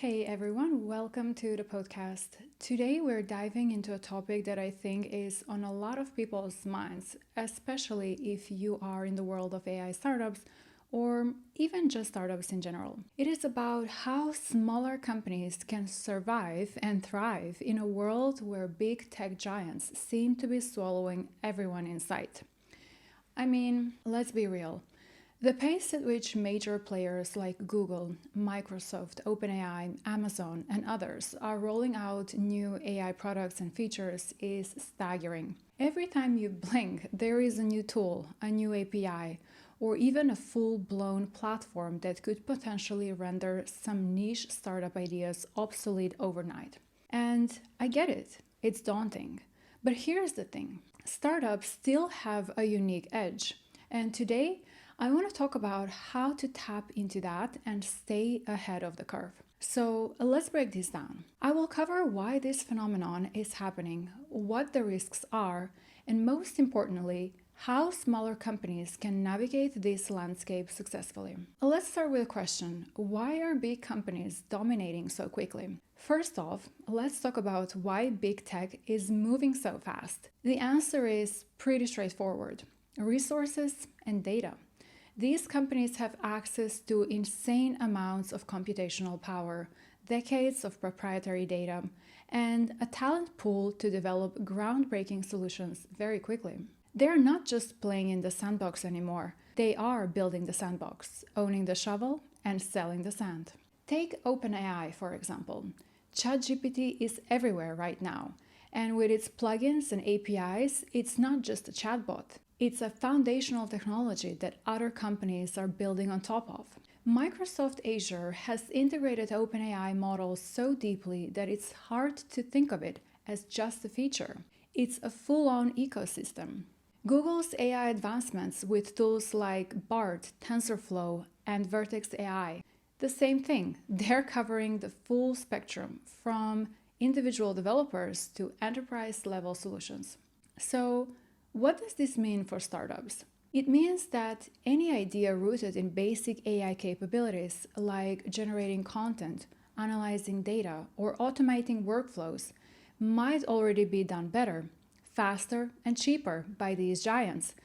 Hey everyone, welcome to the podcast. Today we're diving into a topic that I think is on a lot of people's minds, especially if you are in the world of AI startups or even just startups in general. It is about how smaller companies can survive and thrive in a world where big tech giants seem to be swallowing everyone in sight. I mean, let's be real. The pace at which major players like Google, Microsoft, OpenAI, Amazon, and others are rolling out new AI products and features is staggering. Every time you blink, there is a new tool, a new API, or even a full-blown platform that could potentially render some niche startup ideas obsolete overnight. And I get it, it's daunting. But here's the thing, startups still have a unique edge. And today, I want to talk about how to tap into that and stay ahead of the curve. So let's break this down. I will cover why this phenomenon is happening, what the risks are, and most importantly, how smaller companies can navigate this landscape successfully. Let's start with a question. Why are big companies dominating so quickly? First off, let's talk about why big tech is moving so fast. The answer is pretty straightforward. Resources and data. These companies have access to insane amounts of computational power, decades of proprietary data, and a talent pool to develop groundbreaking solutions very quickly. They're not just playing in the sandbox anymore. They are building the sandbox, owning the shovel, and selling the sand. Take OpenAI, for example. ChatGPT is everywhere right now. And with its plugins and APIs, it's not just a chatbot. It's a foundational technology that other companies are building on top of. Microsoft Azure has integrated OpenAI models so deeply that it's hard to think of it as just a feature. It's a full-on ecosystem. Google's AI advancements with tools like BART, TensorFlow, and Vertex AI, the same thing. They're covering the full spectrum from individual developers to enterprise-level solutions. So, what does this mean for startups? It means that any idea rooted in basic AI capabilities like generating content, analyzing data, or automating workflows might already be done better, faster, and cheaper by these giants.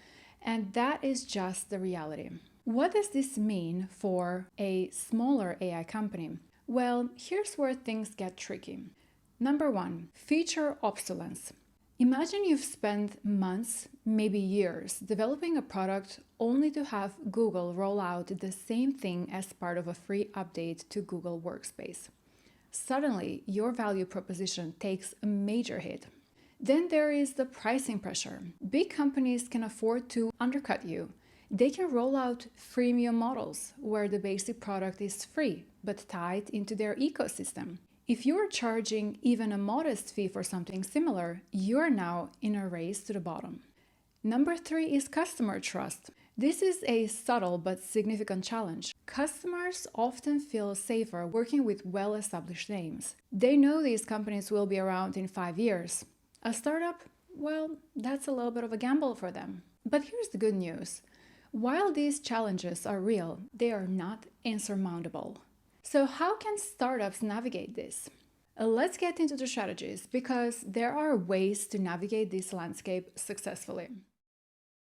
And that is just the reality. What does this mean for a smaller AI company? Well, here's where things get tricky. Number one, feature obsolescence. Imagine you've spent months, maybe years, developing a product only to have Google roll out the same thing as part of a free update to Google Workspace. Suddenly, your value proposition takes a major hit. Then there is the pricing pressure. Big companies can afford to undercut you. They can roll out freemium models where the basic product is free but tied into their ecosystem. If you are charging even a modest fee for something similar, you are now in a race to the bottom. Number three is customer trust. This is a subtle but significant challenge. Customers often feel safer working with well-established names. They know these companies will be around in 5 years. A startup, well, that's a little bit of a gamble for them. But here's the good news. While these challenges are real, they are not insurmountable. So how can startups navigate this? Let's get into the strategies because there are ways to navigate this landscape successfully.